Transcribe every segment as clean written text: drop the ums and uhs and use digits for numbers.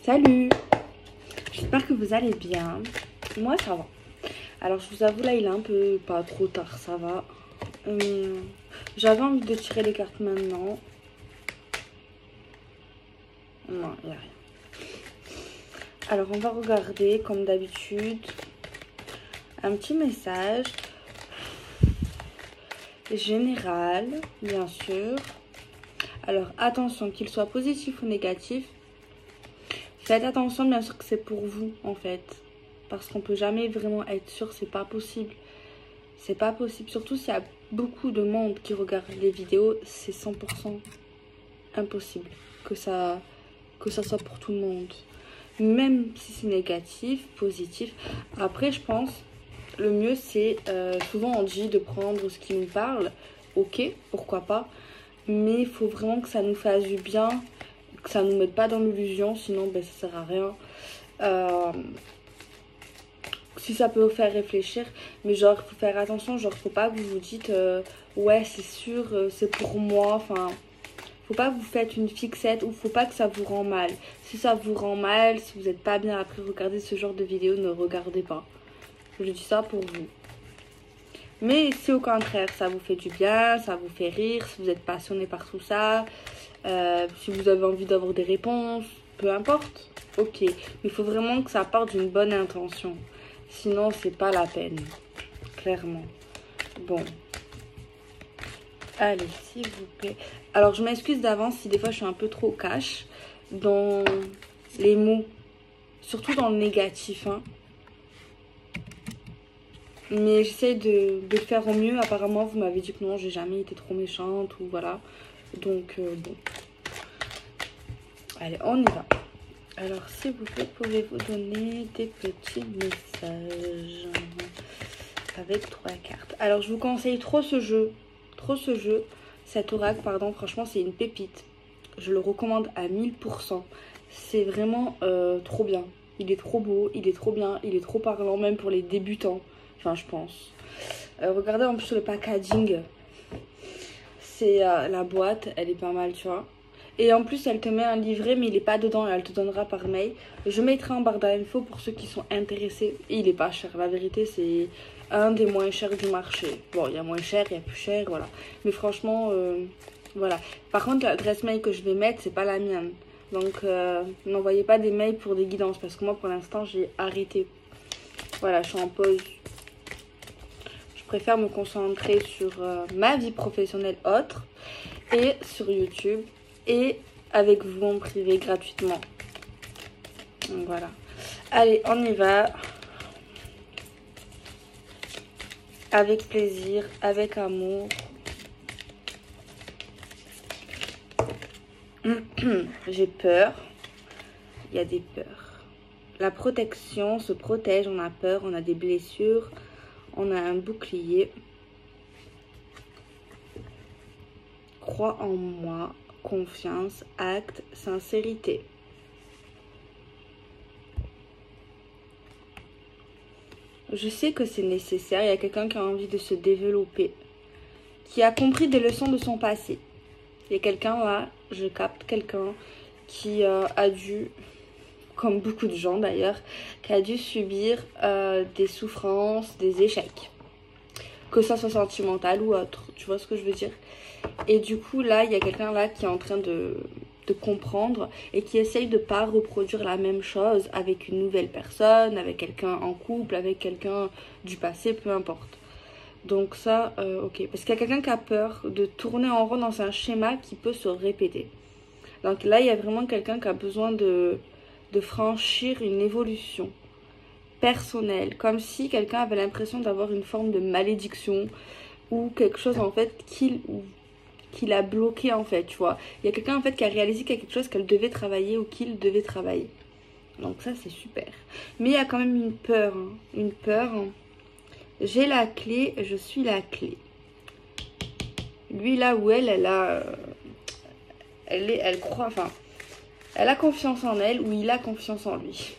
Salut! J'espère que vous allez bien. Moi, ça va. Alors, je vous avoue, là, il est un peu pas trop tard, ça va. J'avais envie de tirer les cartes maintenant. Non, il n'y a rien. Alors, on va regarder, comme d'habitude, un petit message général, bien sûr. Alors, attention, qu'il soit positif ou négatif. Faites attention, bien sûr, que c'est pour vous, en fait. Parce qu'on peut jamais vraiment être sûr, c'est pas possible. C'est pas possible. Surtout s'il y a beaucoup de monde qui regarde les vidéos, c'est 100% impossible que ça soit pour tout le monde. Même si c'est négatif, positif. Après, je pense, le mieux, c'est... souvent, on dit de prendre ce qui nous parle. Ok, pourquoi pas. Mais il faut vraiment que ça nous fasse du bien. Que ça nous mette pas dans l'illusion. Sinon, ben, ça sert à rien. Si ça peut vous faire réfléchir, mais genre il faut faire attention, genre faut pas que vous vous dites ouais c'est sûr c'est pour moi, enfin faut pas que vous faites une fixette ou faut pas que ça vous rend mal. Si ça vous rend mal, si vous n'êtes pas bien après regarder ce genre de vidéo, ne regardez pas. Je dis ça pour vous. Mais si au contraire ça vous fait du bien, ça vous fait rire, si vous êtes passionné par tout ça, si vous avez envie d'avoir des réponses, peu importe, ok, mais il faut vraiment que ça parte d'une bonne intention. Sinon, c'est pas la peine. Clairement. Bon. Allez, s'il vous plaît. Alors, je m'excuse d'avance si des fois je suis un peu trop cash dans les mots. Surtout dans le négatif. Hein. Mais j'essaie de faire au mieux. Apparemment, vous m'avez dit que non, j'ai jamais été trop méchante ou voilà. Donc, bon. Allez, on y va. Alors, s'il vous plaît, pouvez-vous donner des petits messages avec 3 cartes. Alors, je vous conseille trop ce jeu. Cet oracle, pardon. Franchement, c'est une pépite. Je le recommande à 1000%. C'est vraiment trop bien. Il est trop beau, il est trop bien, il est trop parlant, même pour les débutants. Enfin, je pense. Regardez en plus le packaging. C'est la boîte, elle est pas mal, tu vois. Et en plus, elle te met un livret, mais il n'est pas dedans. Elle te donnera par mail. Je mettrai en barre d'infos pour ceux qui sont intéressés. Et il n'est pas cher. La vérité, c'est un des moins chers du marché. Bon, il y a moins cher, il y a plus cher, voilà. Mais franchement, voilà. Par contre, l'adresse mail que je vais mettre, c'est pas la mienne. Donc, n'envoyez pas des mails pour des guidances. Parce que moi, pour l'instant, j'ai arrêté. Voilà, je suis en pause. Je préfère me concentrer sur ma vie professionnelle autre. Et sur YouTube. Et avec vous en privé gratuitement. Donc voilà. Allez, on y va. Avec plaisir, avec amour. J'ai peur. Il y a des peurs. La protection se protège, on a peur, on a des blessures, on a un bouclier. Crois en moi. Confiance, acte, sincérité. Je sais que c'est nécessaire. Il y a quelqu'un qui a envie de se développer, qui a compris des leçons de son passé. Il y a quelqu'un là, je capte quelqu'un qui a dû, comme beaucoup de gens d'ailleurs, qui a dû subir des souffrances, des échecs. Que ça soit sentimental ou autre. Tu vois ce que je veux dire? Et du coup, là, il y a quelqu'un là qui est en train de comprendre et qui essaye de ne pas reproduire la même chose avec une nouvelle personne, avec quelqu'un en couple, avec quelqu'un du passé, peu importe. Donc ça, ok. Parce qu'il y a quelqu'un qui a peur de tourner en rond dans un schéma qui peut se répéter. Donc là, il y a vraiment quelqu'un qui a besoin de franchir une évolution personnelle. Comme si quelqu'un avait l'impression d'avoir une forme de malédiction ou quelque chose en fait qu'il a bloqué en fait, tu vois. Il y a quelqu'un en fait qui a réalisé qu'il y a quelque chose qu'elle devait travailler ou qu'il devait travailler. Donc ça c'est super. Mais il y a quand même une peur, hein. Une peur. Hein. J'ai la clé, je suis la clé. Lui là où elle croit, enfin, elle a confiance en elle ou il a confiance en lui.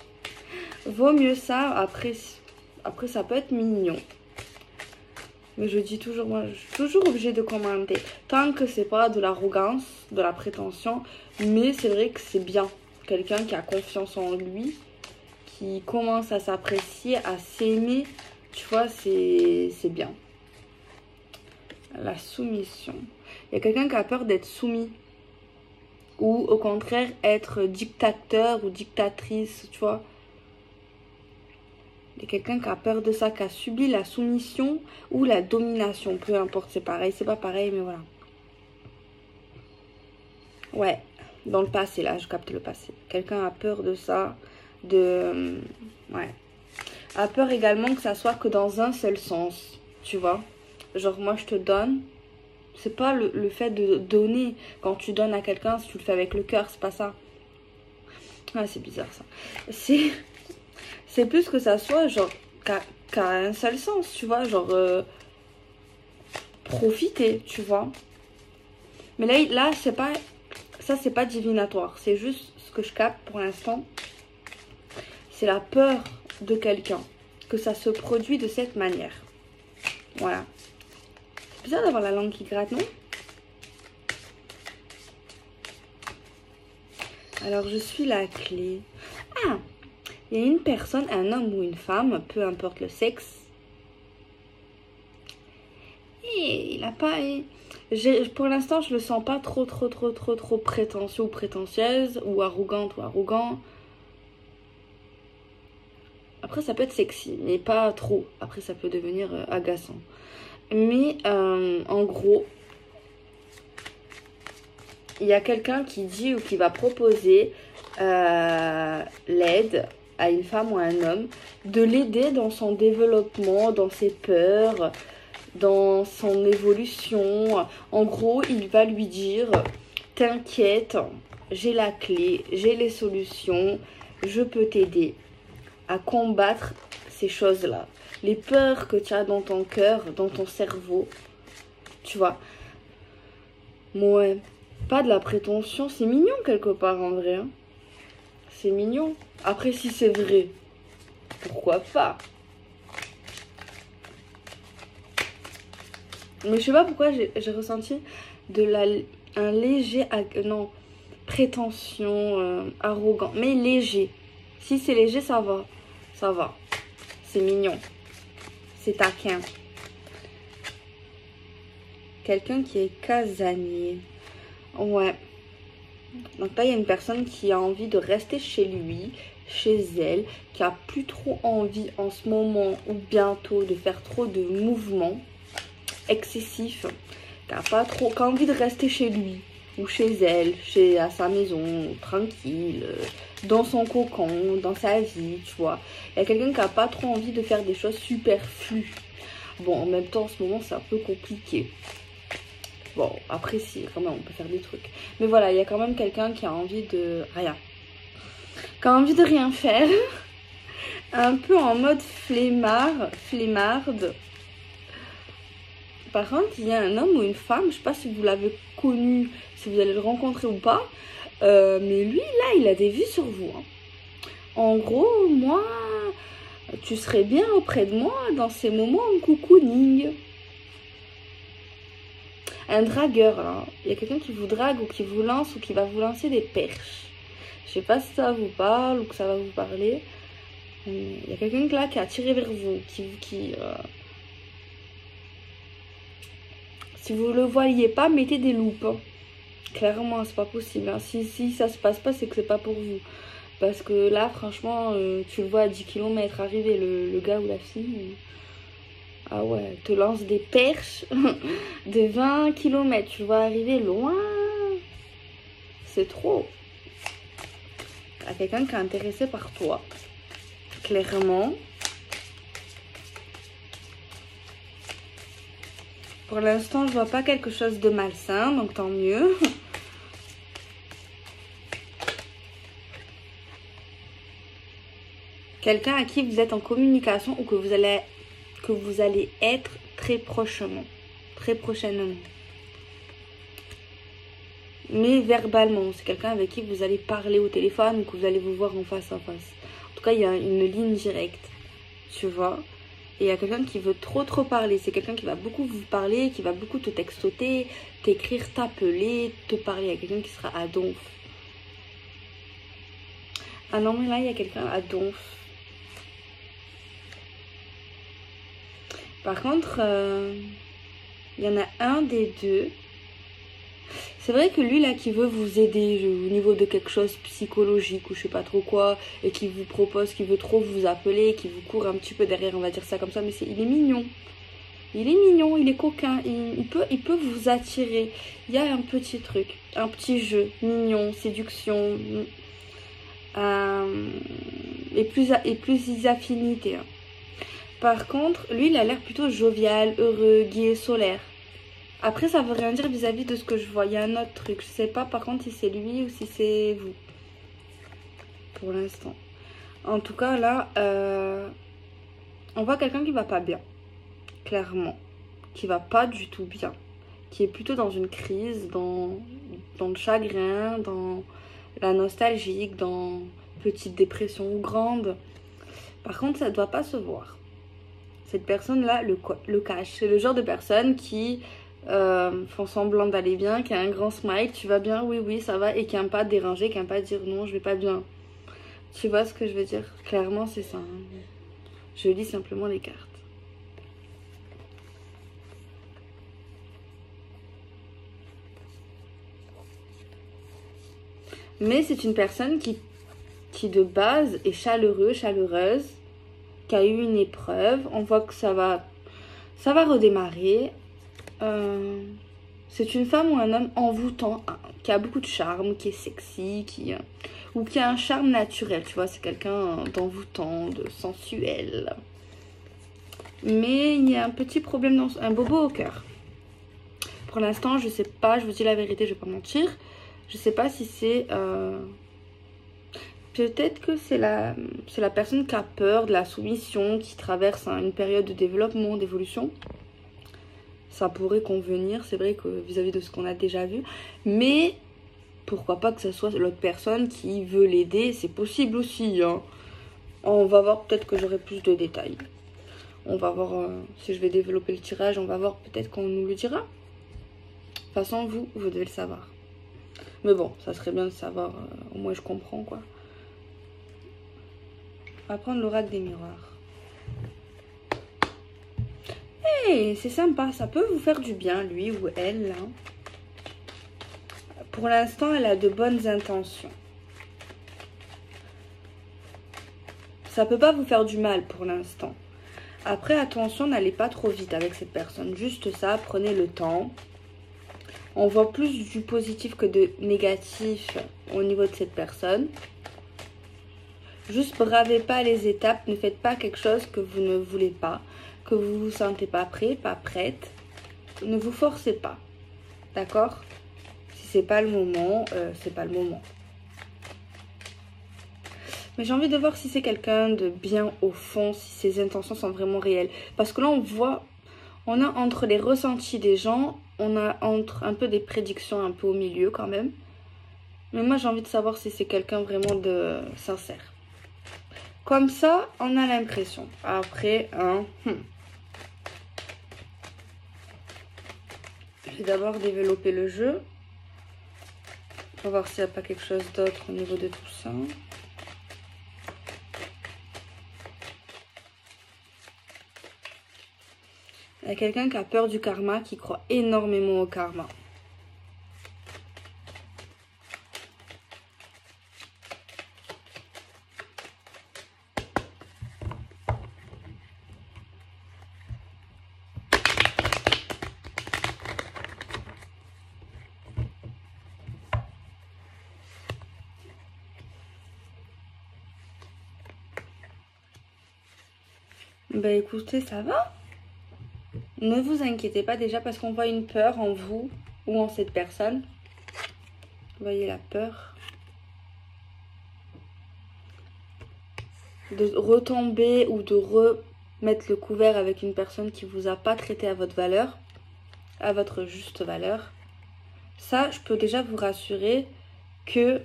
Vaut mieux ça, après ça peut être mignon. Mais je dis toujours, moi, je suis toujours obligée de commenter. Tant que c'est pas de l'arrogance, de la prétention. Mais c'est vrai que c'est bien. quelqu'un qui a confiance en lui, qui commence à s'apprécier, à s'aimer, tu vois, c'est bien. La soumission. Il y a quelqu'un qui a peur d'être soumis. Ou au contraire, être dictateur ou dictatrice, tu vois. Il y a quelqu'un qui a peur de ça, qui a subi la soumission ou la domination. Peu importe, c'est pareil, c'est pas pareil, mais voilà. Ouais, dans le passé, là, je capte le passé. Quelqu'un a peur de ça, ouais. A peur également que ça soit que dans un seul sens, tu vois. Genre, moi, je te donne. C'est pas le fait de donner. Quand tu donnes à quelqu'un, si tu le fais avec le cœur, c'est pas ça. Ah, c'est bizarre, ça. C'est plus que ça soit, genre, qu'à un seul sens, tu vois. Genre, profiter, tu vois. Mais là c'est pas... Ça, c'est pas divinatoire. C'est juste ce que je capte pour l'instant. C'est la peur de quelqu'un. Que ça se produit de cette manière. Voilà. C'est bizarre d'avoir la langue qui gratte, non? Alors, je suis la clé. Ah! Il y a une personne, un homme ou une femme, peu importe le sexe. Et il a pas... Pour l'instant, je le sens pas trop prétentieux ou prétentieuse, ou arrogante ou arrogant. Après, ça peut être sexy, mais pas trop. Après, ça peut devenir agaçant. Mais, en gros, il y a quelqu'un qui dit ou qui va proposer l'aide à une femme ou à un homme, de l'aider dans son développement, dans ses peurs, dans son évolution. En gros, il va lui dire, t'inquiète, j'ai la clé, j'ai les solutions, je peux t'aider à combattre ces choses-là. Les peurs que tu as dans ton cœur, dans ton cerveau, tu vois. Ouais, pas de la prétention, c'est mignon quelque part en vrai. Hein. C'est mignon. Après, si c'est vrai, pourquoi pas? Mais je sais pas pourquoi j'ai ressenti un léger... Non, prétention, arrogant. Mais léger. Si c'est léger, ça va. Ça va. C'est mignon. C'est taquin. Quelqu'un qui est casanier. Ouais. Donc là, il y a une personne qui a envie de rester chez lui, chez elle, qui a plus trop envie en ce moment ou bientôt de faire trop de mouvements excessifs, qui a envie de rester chez lui ou chez elle, à sa maison, tranquille, dans son cocon, dans sa vie, tu vois. Il y a quelqu'un qui a pas trop envie de faire des choses superflues. Bon, en même temps, en ce moment, c'est un peu compliqué. Bon, après, si, quand même, on peut faire des trucs. Mais voilà, il y a quand même quelqu'un qui a envie de rien. Qui a envie de rien faire. Un peu en mode flemmarde. Par contre, il y a un homme ou une femme, je sais pas si vous l'avez connu, si vous allez le rencontrer ou pas. Mais lui, là, il a des vues sur vous. Hein. En gros, moi, tu serais bien auprès de moi dans ces moments en cocooning. Un dragueur, hein. Il y a quelqu'un qui vous drague ou qui vous lance ou qui va vous lancer des perches. Je sais pas si ça vous parle ou que ça va vous parler. Il y a quelqu'un là qui a tiré vers vous, Si vous le voyez pas, mettez des loupes. Hein. Clairement, c'est pas possible. Hein. Si ça se passe pas, c'est que c'est pas pour vous. Parce que là, franchement, tu le vois à 10 km arriver, le gars ou la fille. Ah ouais, te lance des perches de 20 km. Tu vas arriver loin. C'est trop. Il y a quelqu'un qui est intéressé par toi. Clairement. Pour l'instant, je vois pas quelque chose de malsain, donc tant mieux. Quelqu'un à qui vous êtes en communication ou que vous allez être très prochainement. Très prochainement. Mais verbalement, c'est quelqu'un avec qui vous allez parler au téléphone ou que vous allez vous voir en face à face. En tout cas, il y a une ligne directe, tu vois. Et il y a quelqu'un qui veut trop parler. C'est quelqu'un qui va beaucoup vous parler, qui va beaucoup te textoter, t'écrire, t'appeler, te parler. Il y a quelqu'un qui sera à donf. Ah non, mais là, il y a quelqu'un à donf. Par contre, il y en a un des deux. C'est vrai que lui, là, qui veut vous aider au niveau de quelque chose psychologique ou je sais pas trop quoi, et qui vous propose, qui veut trop vous appeler, qui vous court un petit peu derrière, on va dire ça comme ça, mais il est mignon. Il est mignon, il est coquin, il peut vous attirer. Il y a un petit truc, un petit jeu mignon, séduction, et plus affinités. Hein. Par contre, lui, il a l'air plutôt jovial, heureux, gai, solaire. Après, ça veut rien dire vis-à-vis de ce que je vois. Il y a un autre truc. Je sais pas par contre si c'est lui ou si c'est vous. Pour l'instant. En tout cas, là, on voit quelqu'un qui va pas bien. Clairement. Qui va pas du tout bien. Qui est plutôt dans une crise, dans le chagrin, dans la nostalgie, dans petite dépression ou grande. Par contre, ça ne doit pas se voir. Cette personne-là le cache. C'est le genre de personne qui font semblant d'aller bien, qui a un grand smile, tu vas bien, oui, oui, ça va, et qui n'aime pas déranger, qui n'aime pas dire non, je vais pas bien. Tu vois ce que je veux dire? Clairement, c'est ça. Hein. Je lis simplement les cartes. Mais c'est une personne qui de base est chaleureuse, qui a eu une épreuve. On voit que ça va redémarrer. C'est une femme ou un homme envoûtant, qui a beaucoup de charme, qui est sexy, ou qui a un charme naturel, tu vois, c'est quelqu'un d'envoûtant, de sensuel. Mais il y a un petit problème, un bobo au cœur. Pour l'instant, je sais pas, je vous dis la vérité, je vais pas mentir. Je sais pas si c'est... Peut-être que c'est la personne qui a peur de la soumission, qui traverse une période de développement, d'évolution. Ça pourrait convenir, c'est vrai que vis-à-vis de ce qu'on a déjà vu. Mais pourquoi pas que ce soit l'autre personne qui veut l'aider, c'est possible aussi. Hein. On va voir, peut-être que j'aurai plus de détails. On va voir si je vais développer le tirage, on va voir, peut-être qu'on nous le dira. De toute façon, vous devez le savoir. Mais bon, ça serait bien de savoir, au moins je comprends quoi. On va prendre l'oracle des miroirs. Hey, c'est sympa, ça peut vous faire du bien, lui ou elle. Là. Pour l'instant, elle a de bonnes intentions. Ça peut pas vous faire du mal pour l'instant. Après, attention, n'allez pas trop vite avec cette personne. Juste ça, prenez le temps. On voit plus du positif que de négatif au niveau de cette personne. Juste bravez pas les étapes, ne faites pas quelque chose que vous ne voulez pas, que vous vous sentez pas prêt, pas prête. Ne vous forcez pas, d'accord? Si c'est pas le moment, c'est pas le moment. Mais j'ai envie de voir si c'est quelqu'un de bien au fond, si ses intentions sont vraiment réelles. Parce que là, on a entre les ressentis des gens, on a entre un peu des prédictions un peu au milieu quand même. Mais moi, j'ai envie de savoir si c'est quelqu'un vraiment de sincère. Comme ça, on a l'impression. Après, je vais d'abord développer le jeu. Pour voir s'il n'y a pas quelque chose d'autre au niveau de tout ça. Il y a quelqu'un qui a peur du karma, qui croit énormément au karma. Ben écoutez, ça va. Ne vous inquiétez pas déjà parce qu'on voit une peur en vous ou en cette personne. Vous voyez la peur. De retomber ou de remettre le couvert avec une personne qui ne vous a pas traité à votre valeur, à votre juste valeur. Ça, je peux déjà vous rassurer que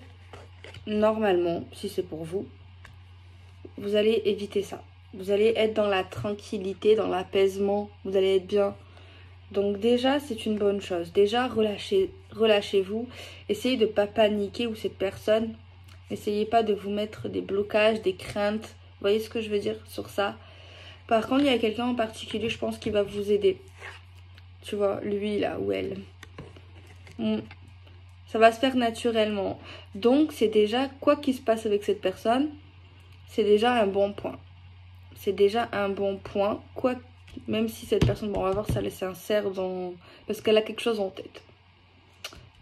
normalement, si c'est pour vous, vous allez éviter ça. Vous allez être dans la tranquillité, dans l'apaisement. Vous allez être bien. Donc déjà, c'est une bonne chose. Déjà, relâchez-vous. Essayez de ne pas paniquer ou cette personne N'essayez pas de vous mettre des blocages, des craintes. Vous voyez ce que je veux dire sur ça? Par contre, il y a quelqu'un en particulier, je pense, qui va vous aider. Tu vois, lui là, ou elle. Ça va se faire naturellement. Donc, c'est déjà, quoi qu'il se passe avec cette personne, c'est déjà un bon point. C'est déjà un bon point. Quoi, même si cette personne, bon, on va voir si elle est sincère dans... Parce qu'elle a quelque chose en tête.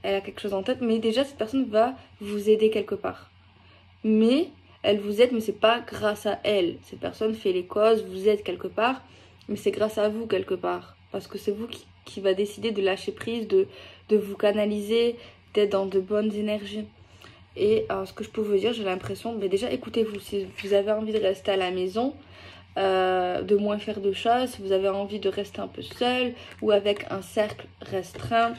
Elle a quelque chose en tête, mais déjà, cette personne va vous aider quelque part. Mais elle vous aide, mais c'est pas grâce à elle. Cette personne fait les causes, vous aide quelque part, mais c'est grâce à vous quelque part. Parce que c'est vous qui va décider de lâcher prise, de vous canaliser, d'être dans de bonnes énergies. Et ce que je peux vous dire, j'ai l'impression, mais déjà écoutez-vous, si vous avez envie de rester à la maison, de moins faire de choses, si vous avez envie de rester un peu seul ou avec un cercle restreint,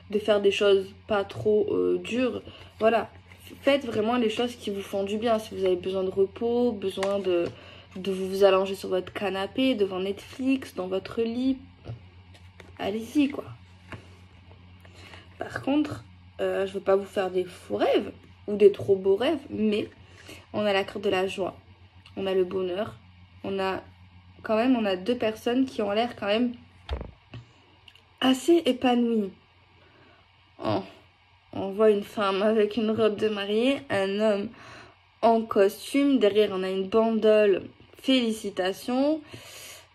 de faire des choses pas trop dures, voilà. Faites vraiment les choses qui vous font du bien. Si vous avez besoin de repos, besoin de vous allonger sur votre canapé, devant Netflix, dans votre lit, allez-y quoi. Par contre, je ne veux pas vous faire des faux rêves ou des trop beaux rêves, mais on a la carte de la joie, on a le bonheur, on a deux personnes qui ont l'air quand même assez épanouies. On voit une femme avec une robe de mariée, un homme en costume. Derrière, on a une bandole. Félicitations.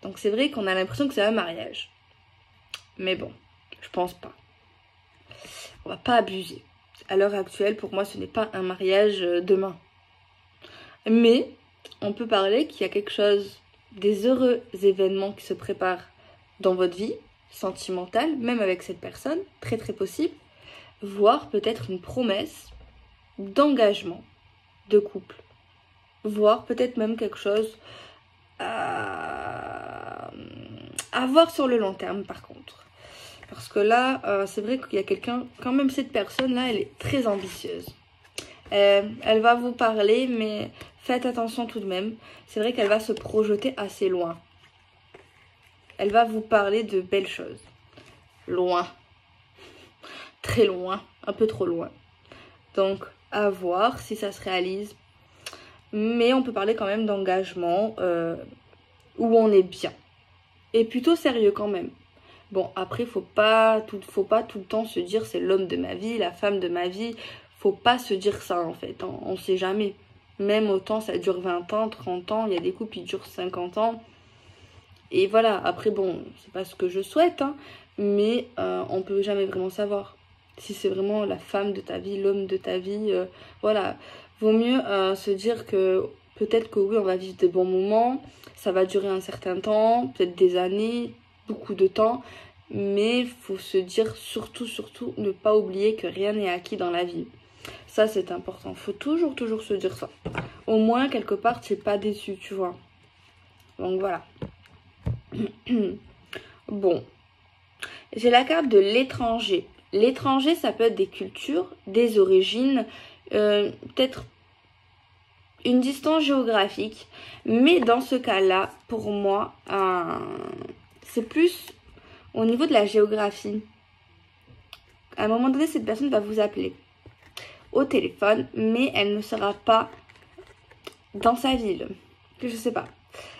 Donc, c'est vrai qu'on a l'impression que c'est un mariage. Mais bon, je pense pas. On va pas abuser. À l'heure actuelle, pour moi, ce n'est pas un mariage demain. Mais, on peut parler qu'il y a quelque chose, des heureux événements qui se préparent dans votre vie sentimentale, même avec cette personne, très très possible. Voire peut-être une promesse d'engagement de couple. Voire peut-être même quelque chose à voir sur le long terme par contre. Parce que là, c'est vrai qu'il y a quelqu'un, quand même cette personne-là, elle est très ambitieuse. Elle va vous parler, mais faites attention tout de même. C'est vrai qu'elle va se projeter assez loin. Elle va vous parler de belles choses. Loin. Très loin, un peu trop loin. Donc, à voir si ça se réalise. Mais on peut parler quand même d'engagement où on est bien. Et plutôt sérieux quand même. Bon, après, faut pas tout le temps se dire c'est l'homme de ma vie, la femme de ma vie. Faut pas se dire ça en fait. Hein. On sait jamais. Même autant ça dure 20 ans, 30 ans. Il y a des couples qui durent 50 ans. Et voilà, après bon, c'est pas ce que je souhaite. Hein, mais on peut jamais vraiment savoir. Si c'est vraiment la femme de ta vie, l'homme de ta vie, voilà. Vaut mieux se dire que peut-être que oui, on va vivre des bons moments, ça va durer un certain temps, peut-être des années, beaucoup de temps, mais il faut se dire surtout, ne pas oublier que rien n'est acquis dans la vie. Ça, c'est important. Faut toujours se dire ça. Au moins, quelque part, tu n'es pas déçu, tu vois. Donc, voilà. Bon. J'ai la carte de l'étranger. L'étranger, ça peut être des cultures, des origines, peut-être une distance géographique. Mais dans ce cas-là, pour moi, c'est plus au niveau de la géographie. À un moment donné, cette personne va vous appeler au téléphone, mais elle ne sera pas dans sa ville. Je sais pas.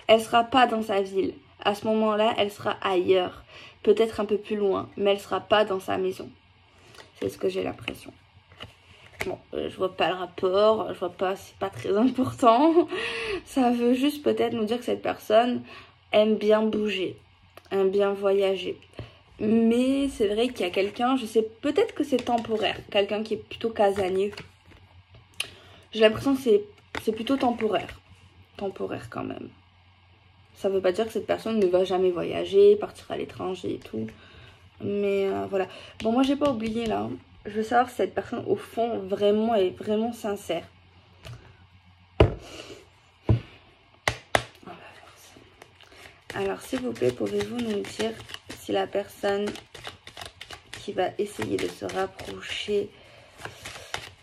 Elle sera pas dans sa ville. À ce moment-là, elle sera ailleurs. Peut-être un peu plus loin, mais elle sera pas dans sa maison. C'est ce que j'ai l'impression. Bon, je vois pas le rapport, je vois pas, c'est pas très important. Ça veut juste peut-être nous dire que cette personne aime bien bouger, aime bien voyager. Mais c'est vrai qu'il y a quelqu'un, je sais, peut-être que c'est temporaire, quelqu'un qui est plutôt casanier. J'ai l'impression que c'est plutôt temporaire quand même. Ça veut pas dire que cette personne ne va jamais voyager, partir à l'étranger et tout. Mais voilà. Bon, moi, j'ai pas oublié là. Je veux savoir si cette personne, au fond, vraiment est vraiment sincère. On va voir ça. Alors, s'il vous plaît, pouvez-vous nous dire si la personne qui va essayer de se rapprocher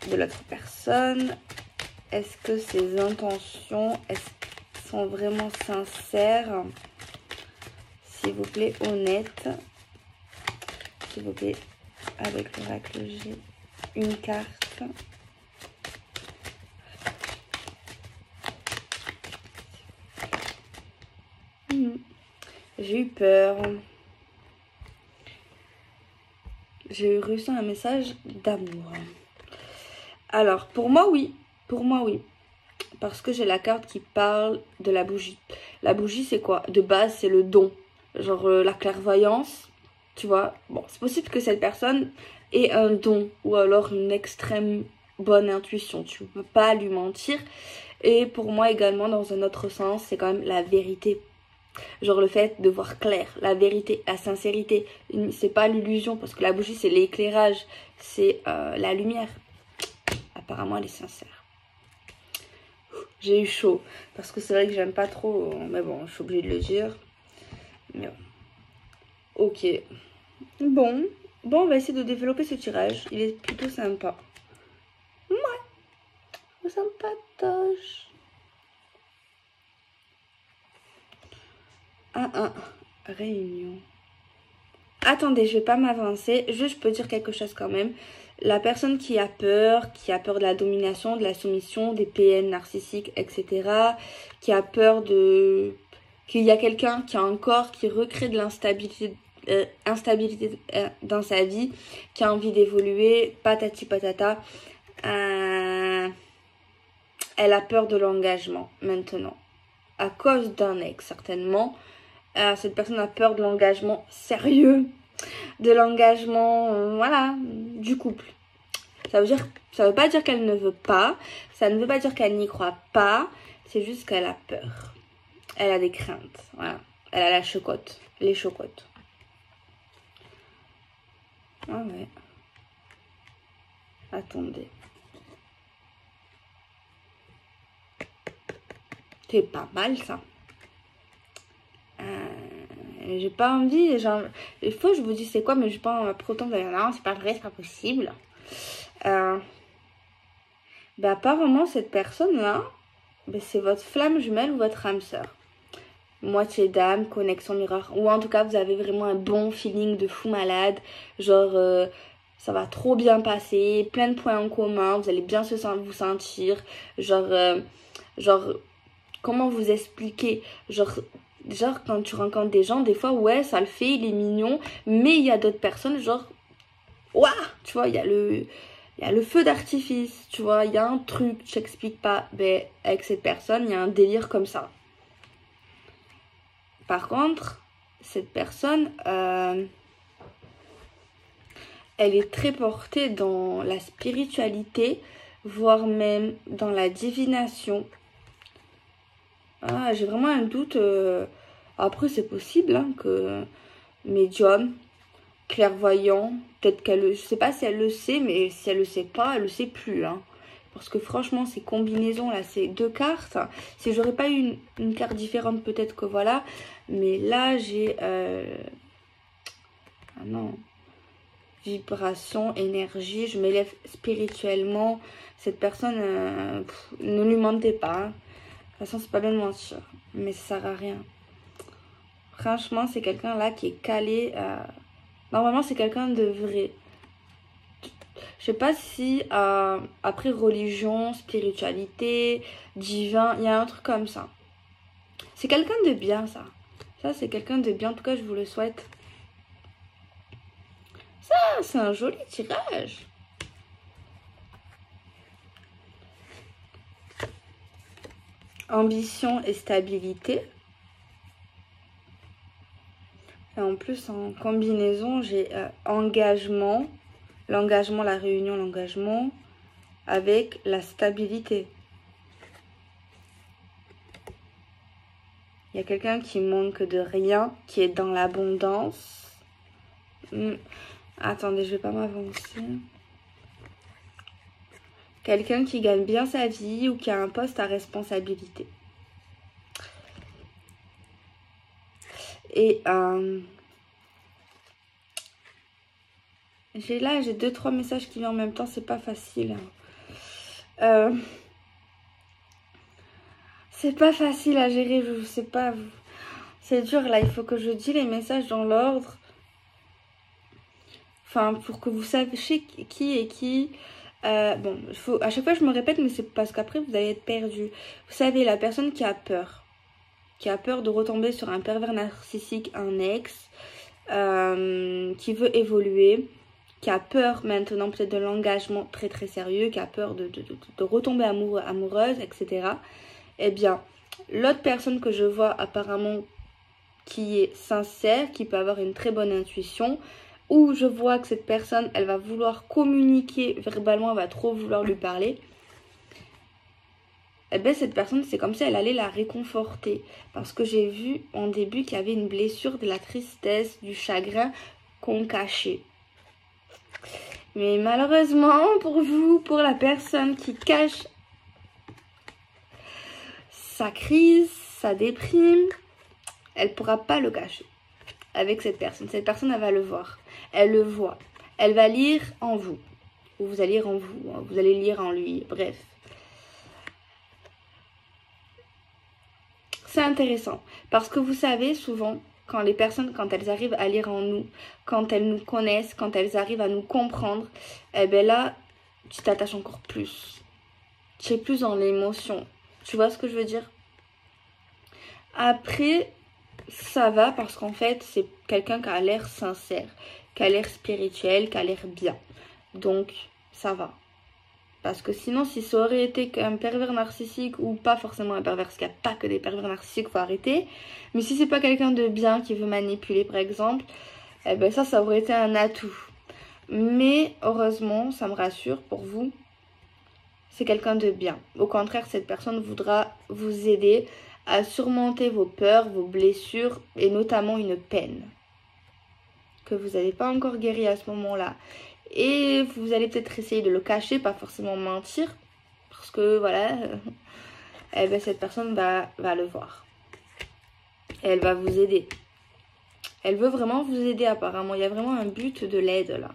de l'autre personne, est-ce que ses intentions sont vraiment sincères? S'il vous plaît, honnête. S'il vous plaît, avec l'oracle G, une carte. J'ai eu peur. J'ai reçu un message d'amour. Alors, pour moi, oui. Pour moi, oui. Parce que j'ai la carte qui parle de la bougie. La bougie, c'est quoi? De base, c'est le don. Genre la clairvoyance, tu vois. Bon, c'est possible que cette personne ait un don ou alors une extrême bonne intuition. Tu ne peux pas lui mentir. Et pour moi également, dans un autre sens, c'est quand même la vérité. Genre le fait de voir clair, la vérité, la sincérité. C'est pas l'illusion, parce que la bougie, c'est l'éclairage, c'est la lumière. Apparemment, elle est sincère. J'ai eu chaud, parce que c'est vrai que j'aime pas trop, mais bon, je suis obligée de le dire. Mais bon. Ok. Bon, on va essayer de développer ce tirage. Il est plutôt sympa. Ouais, sympatoche. 1-1. Réunion. Attendez, je vais pas m'avancer. Juste, je peux dire quelque chose quand même. La personne qui a peur de la domination, de la soumission, des PN narcissiques, etc. Qui a peur de... qu'il y a quelqu'un qui a un corps qui recrée de l'instabilité dans sa vie, qui a envie d'évoluer, patati patata. Elle a peur de l'engagement maintenant. À cause d'un ex, certainement. Cette personne a peur de l'engagement sérieux, de l'engagement, voilà, du couple. Ça veut pas dire qu'elle ne veut pas, ça ne veut pas dire qu'elle n'y croit pas, c'est juste qu'elle a peur. Elle a des craintes, voilà. Elle a la chocotte, les chocottes. Ah ouais. Attendez. C'est pas mal ça. J'ai pas envie, genre, il faut que je vous dise c'est quoi, mais j'ai pas pour autant de non, c'est pas vrai, c'est pas possible. Apparemment cette personne là, c'est votre flamme jumelle ou votre âme sœur. Moitié d'âme, connexion miroir, ou en tout cas vous avez vraiment un bon feeling de fou malade, genre ça va trop bien passer, plein de points en commun, vous allez bien vous sentir, genre comment vous expliquer, genre quand tu rencontres des gens, des fois ouais ça le fait, il est mignon, mais il y a d'autres personnes genre ouah, tu vois, il y a le feu d'artifice, tu vois, il y a un truc, je t'explique pas, mais avec cette personne il y a un délire comme ça. Par contre cette personne elle est très portée dans la spiritualité, voire même dans la divination. J'ai vraiment un doute. Après, c'est possible hein, que médium, clairvoyant, peut-être qu'elle... Je sais pas si elle le sait, mais si elle le sait pas, elle le sait plus. Hein. Parce que franchement, ces combinaisons-là, ces deux cartes, si j'aurais pas eu une carte différente, peut-être que voilà. Mais là, j'ai... Ah non. Vibration, énergie, je m'élève spirituellement. Cette personne, ne lui mentez pas. Hein. De toute façon, c'est pas bien de mentir, mais ça sert à rien. Franchement, c'est quelqu'un là qui est calé. Normalement, c'est quelqu'un de vrai. Je sais pas si après religion, spiritualité, divin, il y a un truc comme ça. C'est quelqu'un de bien, ça. Ça, c'est quelqu'un de bien. En tout cas, je vous le souhaite. Ça, c'est un joli tirage. Ambition et stabilité. Et en plus, en combinaison, j'ai engagement. L'engagement, la réunion, l'engagement. Avec la stabilité. Il y a quelqu'un qui manque de rien, qui est dans l'abondance. Attendez, je vais pas m'avancer. Quelqu'un qui gagne bien sa vie ou qui a un poste à responsabilité. Et j'ai 2-3 messages qui viennent en même temps, c'est pas facile. C'est pas facile à gérer, je sais pas. C'est dur là, il faut que je dise les messages dans l'ordre. Enfin, pour que vous sachiez qui est qui. Bon, à chaque fois je me répète, mais c'est parce qu'après vous allez être perdu. Vous savez, la personne qui a peur. qui a peur de retomber sur un pervers narcissique, un ex, qui veut évoluer, qui a peur maintenant peut-être de l'engagement très très sérieux, qui a peur de retomber amoureuse, etc. Eh bien, l'autre personne que je vois apparemment qui est sincère, qui peut avoir une très bonne intuition, où je vois que cette personne, elle va vouloir communiquer verbalement, elle va trop vouloir lui parler, eh bien cette personne, c'est comme si elle allait la réconforter. Parce que j'ai vu en début qu'il y avait une blessure, de la tristesse, du chagrin qu'on cachait. Mais malheureusement pour vous, pour la personne qui cache sa crise, sa déprime, elle ne pourra pas le cacher avec cette personne. Cette personne, elle va le voir. Elle le voit. Elle va lire en vous. Ou vous allez lire en vous. Vous allez lire en lui. Bref. C'est intéressant. Parce que vous savez, souvent, quand les personnes, quand elles arrivent à lire en nous, quand elles nous connaissent, quand elles arrivent à nous comprendre, eh bien là, tu t'attaches encore plus. Tu es plus dans l'émotion. Tu vois ce que je veux dire? Après, ça va parce qu'en fait, c'est quelqu'un qui a l'air sincère, qui a l'air spirituel, qui a l'air bien. Donc, ça va. Parce que sinon, si ça aurait été un pervers narcissique ou pas forcément un pervers, parce qu'il n'y a pas que des pervers narcissiques, il faut arrêter. Mais si c'est pas quelqu'un de bien qui veut manipuler, par exemple, eh ben ça aurait été un atout. Mais heureusement, ça me rassure pour vous, c'est quelqu'un de bien. Au contraire, cette personne voudra vous aider à surmonter vos peurs, vos blessures et notamment une peine que vous n'avez pas encore guérie à ce moment-là. Et vous allez peut-être essayer de le cacher, pas forcément mentir, parce que voilà, eh ben, cette personne va le voir. Et elle va vous aider. Elle veut vraiment vous aider apparemment. Il y a vraiment un but de l'aide là.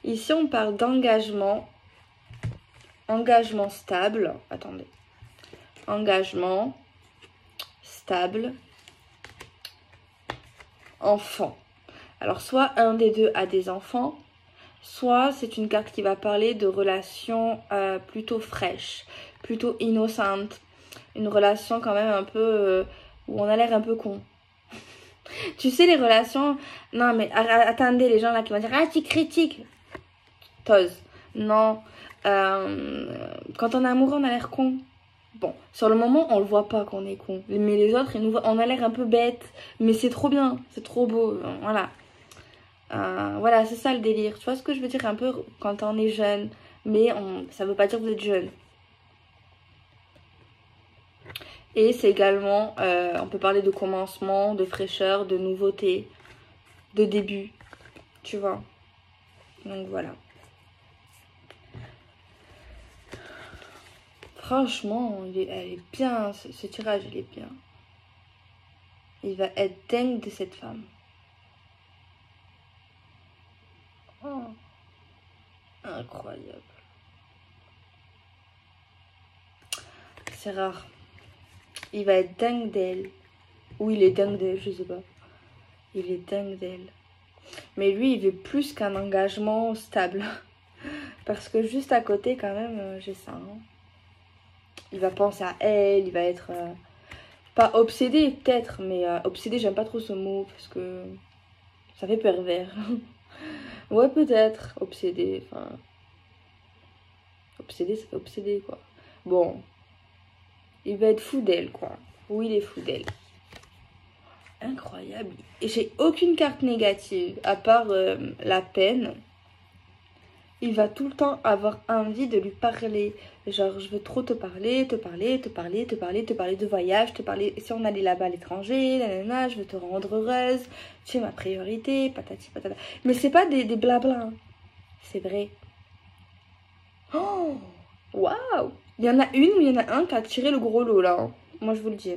Ici, on parle d'engagement. Engagement stable. Attendez. Engagement stable. Enfant. Alors, soit un des deux a des enfants, soit c'est une carte qui va parler de relations plutôt fraîches, plutôt innocentes. Une relation quand même un peu où on a l'air un peu con. Tu sais, les relations... Non, mais attendez, les gens là qui vont dire « Ah, tu critiques !» T'oses. Non. Quand on est amoureux, on a l'air con. Bon, sur le moment, on le voit pas qu'on est con. Mais les autres, ils nous voient, on a l'air un peu bête. Mais c'est trop bien, c'est trop beau. Voilà. Voilà, c'est ça le délire. Tu vois ce que je veux dire un peu quand on est jeune. Mais ça veut pas dire que vous êtes jeune. Et c'est également, on peut parler de commencement, de fraîcheur, de nouveauté, de début. Tu vois. Donc voilà. Franchement, elle est bien, ce tirage, il est bien. Il va être dingue de cette femme. Oh, incroyable. C'est rare. Il va être dingue d'elle. Ou il est dingue d'elle, je sais pas. Il est dingue d'elle. Mais lui, il veut plus qu'un engagement stable. Parce que juste à côté, quand même, j'ai ça. Hein. Il va penser à elle, il va être... pas obsédé, peut-être, mais obsédé, j'aime pas trop ce mot, parce que ça fait pervers. Ouais, peut-être, obsédé, enfin... Obsédé, ça fait obsédé, quoi. Bon. Il va être fou d'elle, quoi. Oui, il est fou d'elle. Incroyable. Et j'ai aucune carte négative, à part la peine. Il va tout le temps avoir envie de lui parler. Genre, je veux trop te parler, te parler, te parler, te parler, te parler de voyage, te parler... Si on allait là-bas à l'étranger, nanana, je veux te rendre heureuse. Tu es ma priorité, patati patata. Mais c'est pas des blabla. Hein. C'est vrai. Oh, waouh. Il y en a une ou il y en a un qui a tiré le gros lot, là. Hein. Moi, je vous le dis.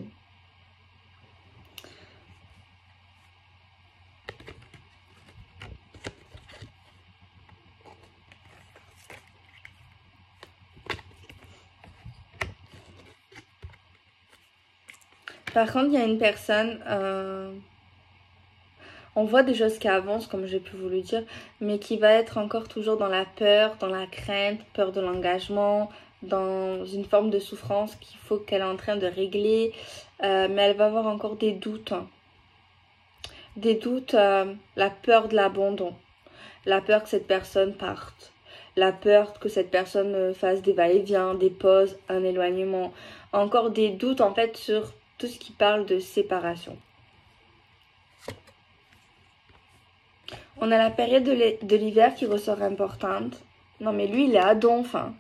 Par contre, il y a une personne... On voit des choses qui avancent, comme j'ai pu vous le dire, mais qui va être encore toujours dans la peur, dans la crainte, peur de l'engagement, dans une forme de souffrance qu'il faut qu'elle est en train de régler. Mais elle va avoir encore des doutes. Des doutes, la peur de l'abandon, la peur que cette personne parte, la peur que cette personne fasse des va-et-vient, des pauses, un éloignement. Encore des doutes en fait sur tout ce qui parle de séparation. On a la période de l'hiver qui ressort importante. Non mais lui il est à donf. Hein.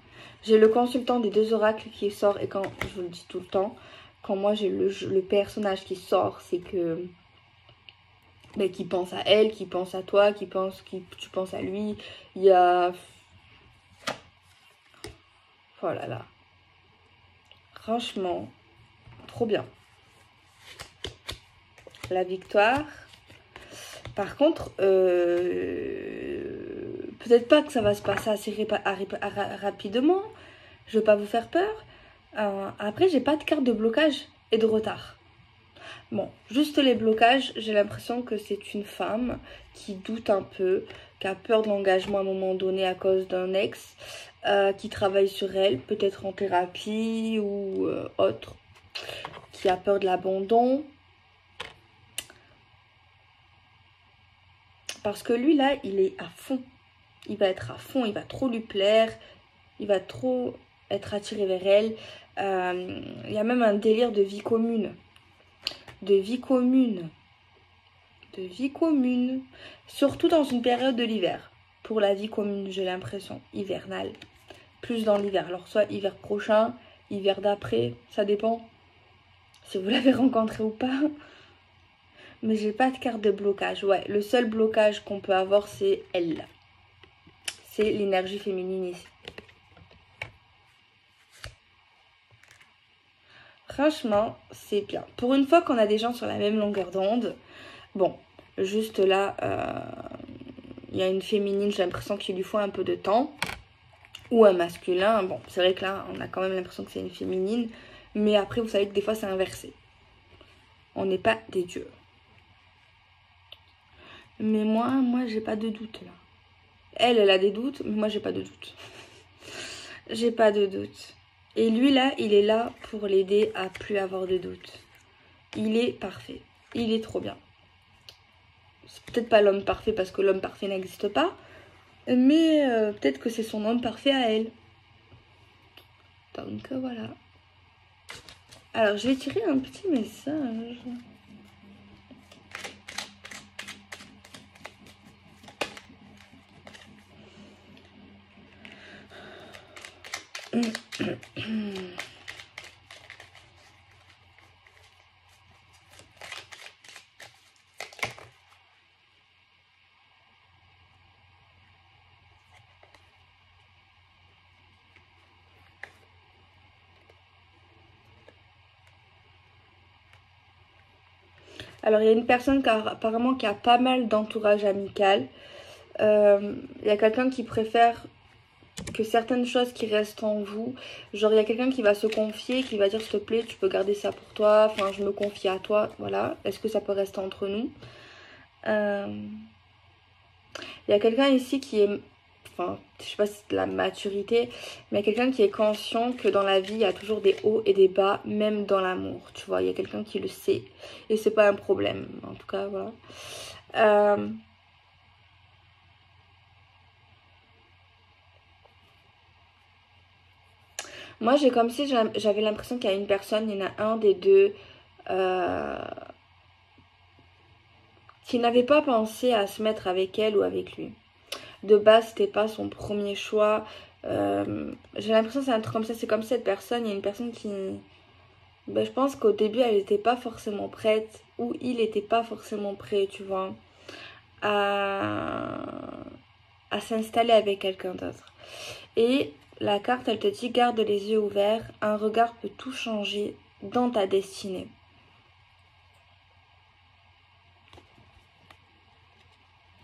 J'ai le consultant des 2 oracles qui sort et quand, je vous le dis tout le temps, quand moi j'ai le personnage qui sort, c'est que... Mais qui pense à elle, qui pense à toi, tu penses à lui. Il y a... Oh là là. Franchement, trop bien. La victoire. Par contre, peut-être pas que ça va se passer assez rapidement. Je veux pas vous faire peur. Après, j'ai pas de carte de blocage et de retard. Bon, juste les blocages, j'ai l'impression que c'est une femme qui doute un peu, qui a peur de l'engagement à un moment donné à cause d'un ex, qui travaille sur elle, peut-être en thérapie ou autre, qui a peur de l'abandon. Parce que lui, là, il est à fond. Il va être à fond, il va trop lui plaire, il va trop être attiré vers elle. Il y a même un délire de vie commune. De vie commune. Surtout dans une période de l'hiver. Pour la vie commune, j'ai l'impression. Hivernale. Plus dans l'hiver. Alors, soit hiver prochain, hiver d'après, ça dépend. Si vous l'avez rencontré ou pas. Mais j'ai pas de carte de blocage. Ouais, le seul blocage qu'on peut avoir, c'est elle. C'est l'énergie féminine ici. Franchement, c'est bien. Pour une fois qu'on a des gens sur la même longueur d'onde, bon, juste là, il y a une féminine, j'ai l'impression qu'il lui faut un peu de temps. Ou un masculin. Bon, c'est vrai que là, on a quand même l'impression que c'est une féminine. Mais après, vous savez que des fois, c'est inversé. On n'est pas des dieux. Mais moi, j'ai pas de doute là. Elle a des doutes, mais moi, j'ai pas de doute. J'ai pas de doute. Et lui, là, il est là pour l'aider à plus avoir de doutes. Il est parfait. Il est trop bien. C'est peut-être pas l'homme parfait parce que l'homme parfait n'existe pas. Mais peut-être que c'est son homme parfait à elle. Donc voilà. Alors, je vais tirer un petit message. Alors, il y a une personne apparemment qui a pas mal d'entourage amical. Il y a quelqu'un qui préfère que certaines choses qui restent en vous. Genre, il y a quelqu'un qui va se confier, qui va dire, s'il te plaît, tu peux garder ça pour toi. Enfin, je me confie à toi. Voilà. Est-ce que ça peut rester entre nous? Il y a quelqu'un ici qui est... Enfin, je sais pas si c'est de la maturité, mais il y a quelqu'un qui est conscient que dans la vie, il y a toujours des hauts et des bas, même dans l'amour, tu vois. Il y a quelqu'un qui le sait et c'est pas un problème, en tout cas, voilà. Moi, j'ai comme si j'avais l'impression qu'il y a une personne, il y en a un des deux qui n'avait pas pensé à se mettre avec elle ou avec lui. De base, c'était pas son premier choix. J'ai l'impression que c'est un truc comme ça. C'est comme cette personne. Il y a une personne qui... Ben, je pense qu'au début, elle n'était pas forcément prête. Ou il n'était pas forcément prêt, tu vois. À s'installer avec quelqu'un d'autre. Et la carte, elle te dit, garde les yeux ouverts. Un regard peut tout changer dans ta destinée.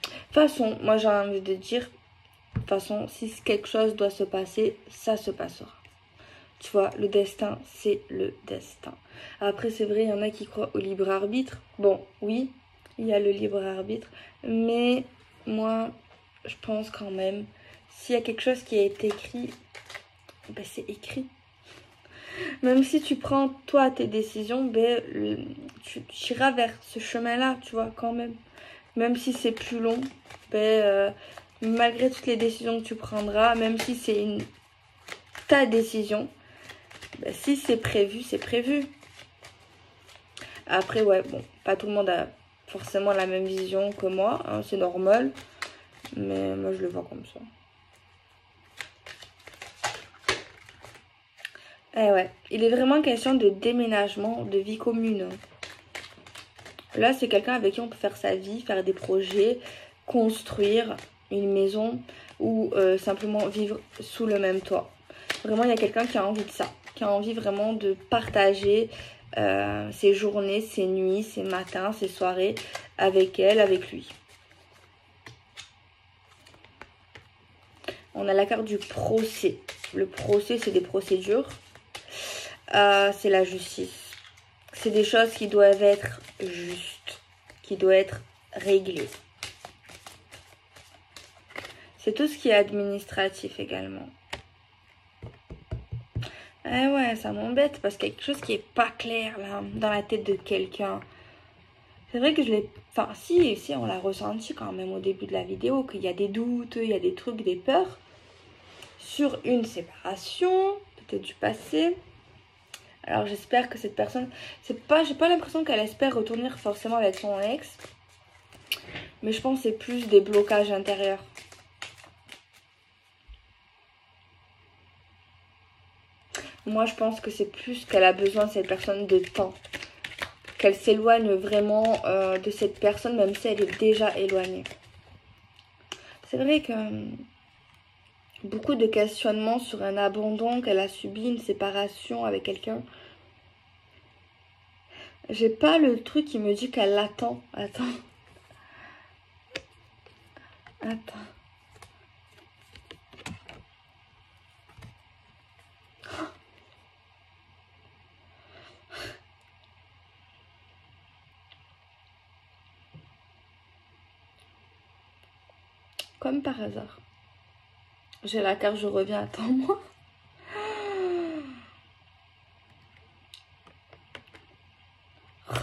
De toute façon, moi j'ai envie de dire, de toute façon, si quelque chose doit se passer, ça se passera. Tu vois, le destin, c'est le destin. Après, c'est vrai, il y en a qui croient au libre arbitre. Bon, oui, il y a le libre arbitre. Mais moi, je pense quand même, s'il y a quelque chose qui a été écrit, ben c'est écrit. Même si tu prends, toi, tes décisions, ben, tu iras vers ce chemin-là, tu vois, quand même. Même si c'est plus long, ben, malgré toutes les décisions que tu prendras, même si c'est ta décision, ben, si c'est prévu, c'est prévu. Après, ouais, bon, pas tout le monde a forcément la même vision que moi, hein, c'est normal. Mais moi, je le vois comme ça. Eh ouais, il est vraiment question de déménagement, de vie commune. Là, c'est quelqu'un avec qui on peut faire sa vie, faire des projets, construire une maison ou simplement vivre sous le même toit. Vraiment, il y a quelqu'un qui a envie de ça, qui a envie vraiment de partager ses journées, ses nuits, ses matins, ses soirées avec elle, avec lui. On a la carte du procès. Le procès, c'est des procédures. C'est la justice. C'est des choses qui doivent être justes, qui doivent être réglées. C'est tout ce qui est administratif également. Eh ouais, ça m'embête parce qu'il y a quelque chose qui est pas clair là, dans la tête de quelqu'un. C'est vrai que je l'ai... Enfin, si, on l'a ressenti quand même au début de la vidéo, qu'il y a des doutes, il y a des trucs, des peurs sur une séparation, peut-être du passé. Alors j'espère que cette personne, j'ai pas l'impression qu'elle espère retourner forcément avec son ex, mais je pense que c'est plus des blocages intérieurs. Moi je pense que c'est plus qu'elle a besoin de cette personne de temps, qu'elle s'éloigne vraiment de cette personne même si elle est déjà éloignée. C'est vrai que beaucoup de questionnements sur un abandon, qu'elle a subi une séparation avec quelqu'un. J'ai pas le truc qui me dit qu'elle l'attend. Attends. Comme par hasard. J'ai la carte, je reviens, attends-moi.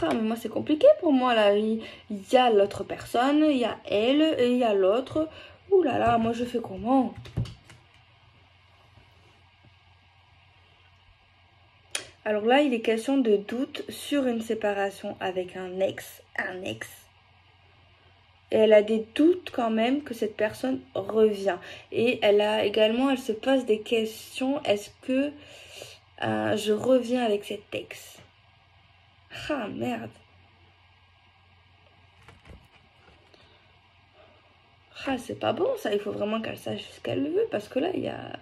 Ah, mais moi c'est compliqué pour moi là. Il y a l'autre personne, il y a elle et il y a l'autre. Ouh là là, moi je fais comment? Alors là, il est question de doute sur une séparation avec un ex. Et elle a des doutes quand même que cette personne revient. Et elle se pose des questions. Est-ce que je reviens avec cet ex? Ah merde. Ah, c'est pas bon ça. Il faut vraiment qu'elle sache ce qu'elle veut. Parce que là, il y a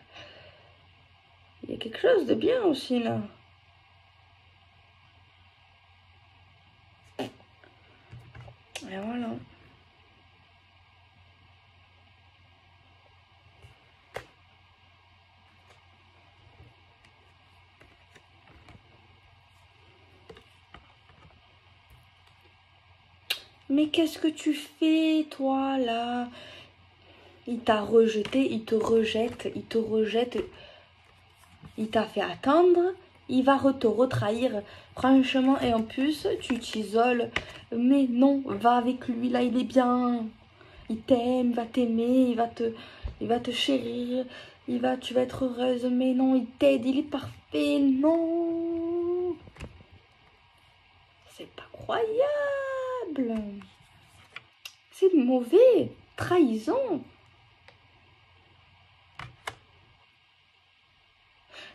quelque chose de bien aussi là. Et voilà. Mais qu'est-ce que tu fais, toi, là? Il t'a rejeté, il te rejette, il t'a fait attendre, il va te retrahir. Franchement, et en plus, tu t'isoles. Mais non, va avec lui, là, il est bien. Il t'aime, il va t'aimer, il va te chérir, tu vas être heureuse. Mais non, il t'aide, il est parfait. Non, c'est pas croyable. C'est mauvais, trahison.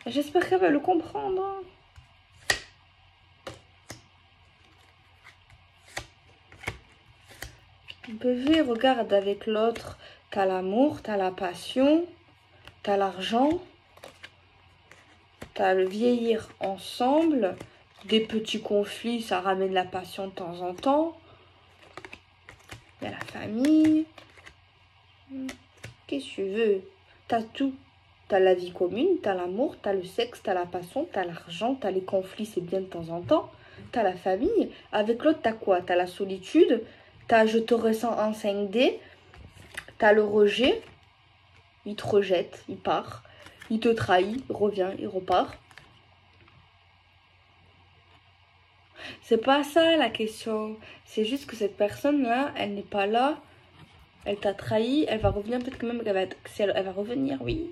J'espère qu'elle va le comprendre. Bébé, regarde, avec l'autre, t'as l'amour, t'as la passion, t'as l'argent, t'as le vieillir ensemble, des petits conflits, ça ramène la passion de temps en temps. Il y a la famille. Qu'est-ce que tu veux? T'as tout. T'as la vie commune, t'as l'amour, t'as le sexe, t'as la passion, t'as l'argent, t'as les conflits, c'est bien de temps en temps. T'as la famille. Avec l'autre, t'as quoi? T'as la solitude, t'as je te ressens en 5D, t'as le rejet, il te rejette, il part, il te trahit, il revient, il repart. C'est pas ça la question, c'est juste que cette personne-là, elle n'est pas là, elle t'a trahi, elle va revenir, peut-être que même elle va revenir, oui.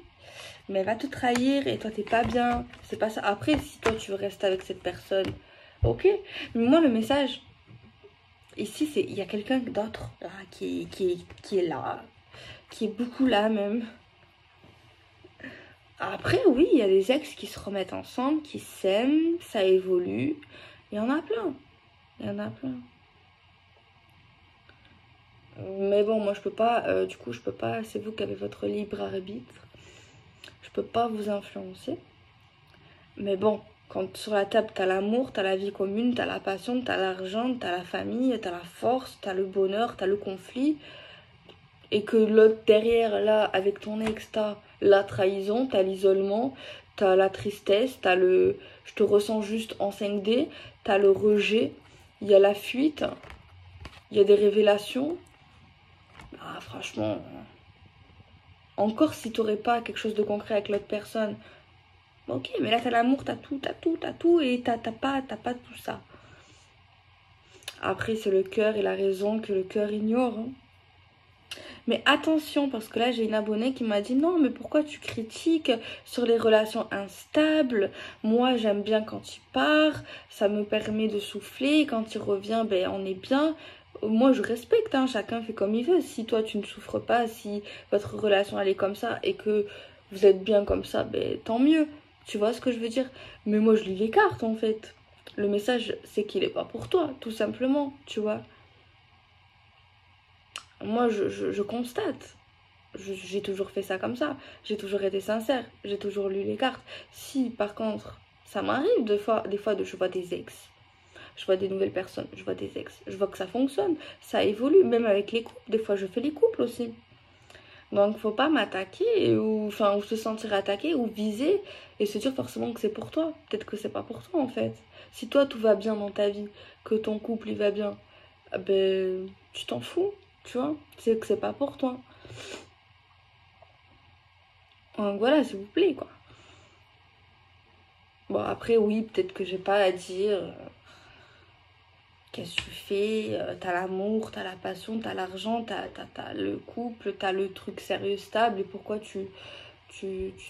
Mais elle va te trahir et toi t'es pas bien, c'est pas ça. Après, si toi tu veux rester avec cette personne, ok. Mais moi le message, ici, c'est il y a quelqu'un d'autre qui est là, qui est beaucoup là même. Après, oui, il y a des ex qui se remettent ensemble, qui s'aiment, ça évolue. Il y en a plein. Il y en a plein. Mais bon, moi je peux pas, du coup, je peux pas, c'est vous qui avez votre libre arbitre. Je peux pas vous influencer. Mais bon, quand sur la table, t'as l'amour, t'as la vie commune, t'as la passion, t'as l'argent, t'as la famille, t'as la force, t'as le bonheur, t'as le conflit. Et que l'autre derrière, là, avec ton ex, t'as la trahison, t'as l'isolement, t'as la tristesse, t'as le je te ressens juste en 5D, t'as le rejet, il y a la fuite, il y a des révélations. Ah, franchement, encore si t'aurais pas quelque chose de concret avec l'autre personne, ok, mais là t'as l'amour, t'as tout, et t'as pas tout ça. Après, c'est le cœur et la raison que le cœur ignore. Hein. Mais attention, parce que là, j'ai une abonnée qui m'a dit non, mais pourquoi tu critiques sur les relations instables? Moi, j'aime bien quand il part, ça me permet de souffler. Quand il revient, ben, on est bien. Moi, je respecte, hein, chacun fait comme il veut. Si toi, tu ne souffres pas, si votre relation, elle est comme ça et que vous êtes bien comme ça, ben, tant mieux. Tu vois ce que je veux dire? Mais moi, je lis les cartes, en fait. Le message, c'est qu'il n'est pas pour toi, tout simplement, tu vois. Moi, je constate. J'ai toujours fait ça comme ça. J'ai toujours été sincère. J'ai toujours lu les cartes. Si, par contre, ça m'arrive des fois, je vois des ex. Je vois des nouvelles personnes. Je vois des ex. Je vois que ça fonctionne. Ça évolue. Même avec les couples. Des fois, je fais les couples aussi. Donc, faut pas m'attaquer ou se sentir attaqué ou viser et se dire forcément que c'est pour toi. Peut-être que c'est pas pour toi, en fait. Si toi, tout va bien dans ta vie, que ton couple, il va bien, ben, tu t'en fous, tu vois. C'est que c'est pas pour toi. Donc voilà, s'il vous plaît, quoi. Bon, après, oui, peut-être que j'ai pas à dire qu'est-ce que tu fais, t'as l'amour, t'as la passion, t'as l'argent, t'as le couple, t'as le truc sérieux, stable, et pourquoi tu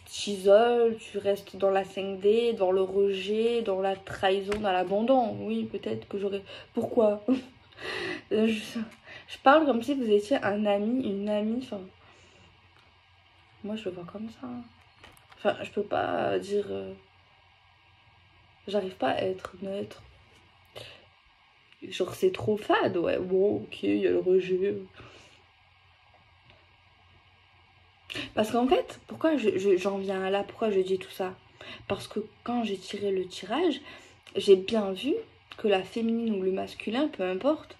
t'isoles, tu restes dans la 5D, dans le rejet, dans la trahison, dans l'abandon. Oui, peut-être que j'aurais... Pourquoi? Je parle comme si vous étiez un ami, une amie, enfin... Moi, je le vois comme ça. Enfin, je peux pas dire... J'arrive pas à être neutre. Genre, c'est trop fade, ouais. Bon, ok, il y a le rejet. Parce qu'en fait, pourquoi j'en viens là? Pourquoi je dis tout ça? Parce que quand j'ai tiré le tirage, j'ai bien vu que la féminine ou le masculin, peu importe.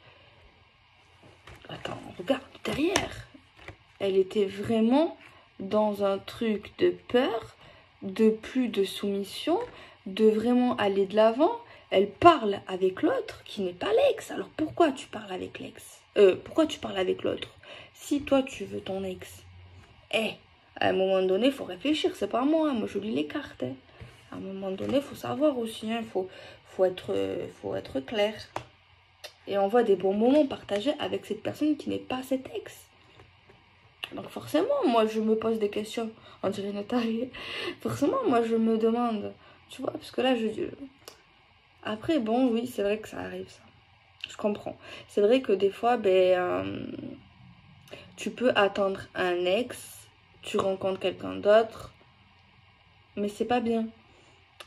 Attends, regarde derrière. Elle était vraiment dans un truc de peur, de plus de soumission, de vraiment aller de l'avant. Elle parle avec l'autre qui n'est pas l'ex. Alors pourquoi tu parles avec l'ex? Pourquoi tu parles avec l'autre? Si toi tu veux ton ex, à un moment donné, il faut réfléchir. C'est pas moi, moi je lis les cartes. Hein. À un moment donné, il faut savoir aussi. Hein. Faut être clair. Et on voit des bons moments partagés avec cette personne qui n'est pas cet ex. Donc forcément, moi, je me pose des questions. On dirait une tarée. Forcément, moi, je me demande. Tu vois, parce que là, Après, bon, oui, c'est vrai que ça arrive, ça. Je comprends. C'est vrai que des fois, tu peux attendre un ex, tu rencontres quelqu'un d'autre, mais c'est pas bien.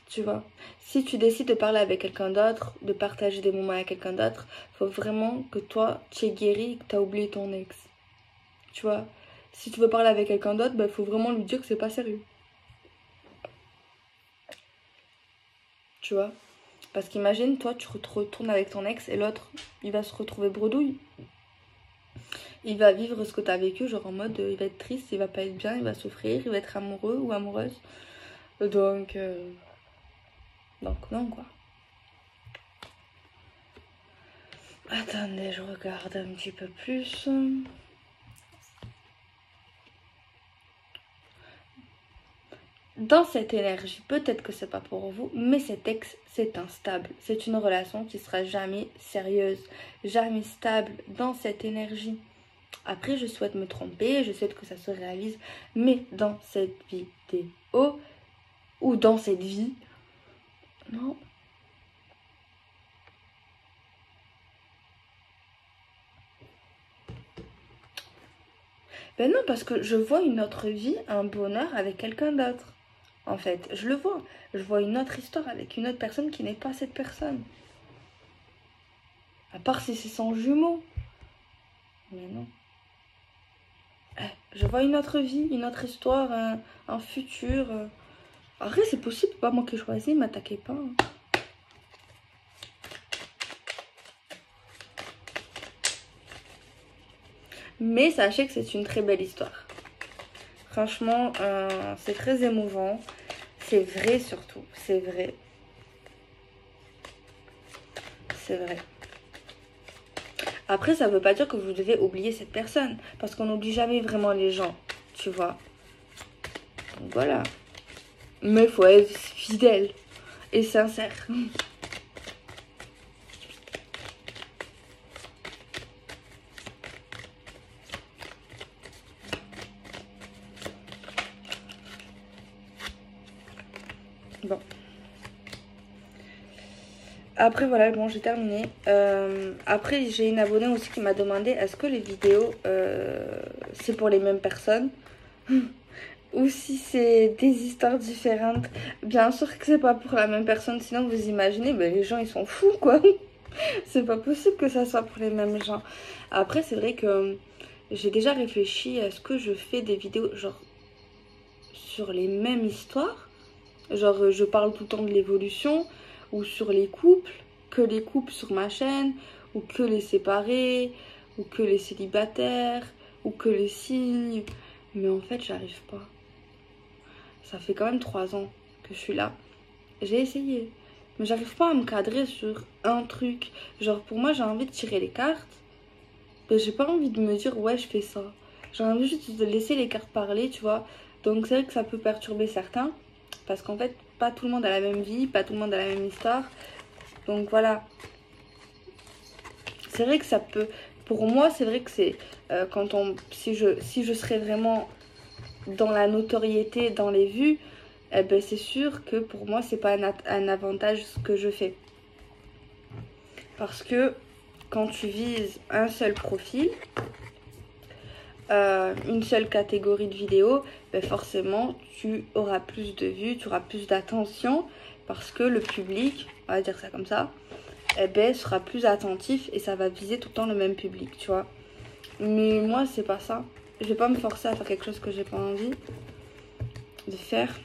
Tu vois, si tu décides de parler avec quelqu'un d'autre, de partager des moments avec quelqu'un d'autre, faut vraiment que toi, tu es guéri, que tu as oublié ton ex. Tu vois, si tu veux parler avec quelqu'un d'autre, il faut vraiment lui dire que c'est pas sérieux. Tu vois, parce qu'imagine, toi, tu te retournes avec ton ex et l'autre, il va se retrouver bredouille. Il va vivre ce que tu as vécu, genre en mode, il va être triste, il va pas être bien, il va souffrir, il va être amoureux ou amoureuse. Donc non, quoi. Attendez, je regarde un petit peu plus. Dans cette énergie, peut-être que c'est pas pour vous, mais cet ex, c'est instable. C'est une relation qui sera jamais sérieuse, jamais stable dans cette énergie. Après, je souhaite me tromper, je souhaite que ça se réalise, mais dans cette vidéo, ou dans cette vie, non. Ben non, parce que je vois une autre vie, un bonheur avec quelqu'un d'autre. En fait, je le vois. Je vois une autre histoire avec une autre personne qui n'est pas cette personne. À part si c'est son jumeau. Mais non. Je vois une autre vie, une autre histoire, un futur. Après, c'est possible, pas moi qui ai choisi, m'attaquez pas. Mais sachez que c'est une très belle histoire. Franchement, c'est très émouvant. C'est vrai surtout, c'est vrai. C'est vrai. Après, ça veut pas dire que vous devez oublier cette personne. Parce qu'on n'oublie jamais vraiment les gens, tu vois. Donc voilà. Mais il faut être fidèle et sincère. Bon. Après, voilà, bon, j'ai terminé. Après, j'ai une abonnée aussi qui m'a demandé est-ce que les vidéos, c'est pour les mêmes personnes ou si c'est des histoires différentes. Bien sûr que c'est pas pour la même personne, sinon vous imaginez, ben, les gens ils sont fous quoi. C'est pas possible que ça soit pour les mêmes gens. Après, c'est vrai que j'ai déjà réfléchi à ce que je fais des vidéos genre sur les mêmes histoires. Genre, je parle tout le temps de l'évolution ou sur les couples, que les couples sur ma chaîne, ou que les séparés, ou que les célibataires, ou que les signes. Mais en fait, j'arrive pas. Ça fait quand même 3 ans que je suis là. J'ai essayé. Mais j'arrive pas à me cadrer sur un truc. Genre, pour moi, j'ai envie de tirer les cartes. Mais j'ai pas envie de me dire, ouais, je fais ça. J'ai envie juste de laisser les cartes parler, tu vois. Donc, c'est vrai que ça peut perturber certains. Parce qu'en fait, pas tout le monde a la même vie, pas tout le monde a la même histoire. Donc, voilà. C'est vrai que ça peut... Pour moi, c'est vrai que c'est... quand on... si je serais vraiment dans la notoriété, dans les vues, eh ben, c'est sûr que pour moi, c'est pas un avantage ce que je fais. Parce que quand tu vises un seul profil, une seule catégorie de vidéos, ben forcément, tu auras plus de vues, tu auras plus d'attention parce que le public, on va dire ça comme ça, eh ben, sera plus attentif et ça va viser tout le temps le même public, tu vois. Mais moi, c'est pas ça. Je vais pas me forcer à faire quelque chose que j'ai pas envie de faire.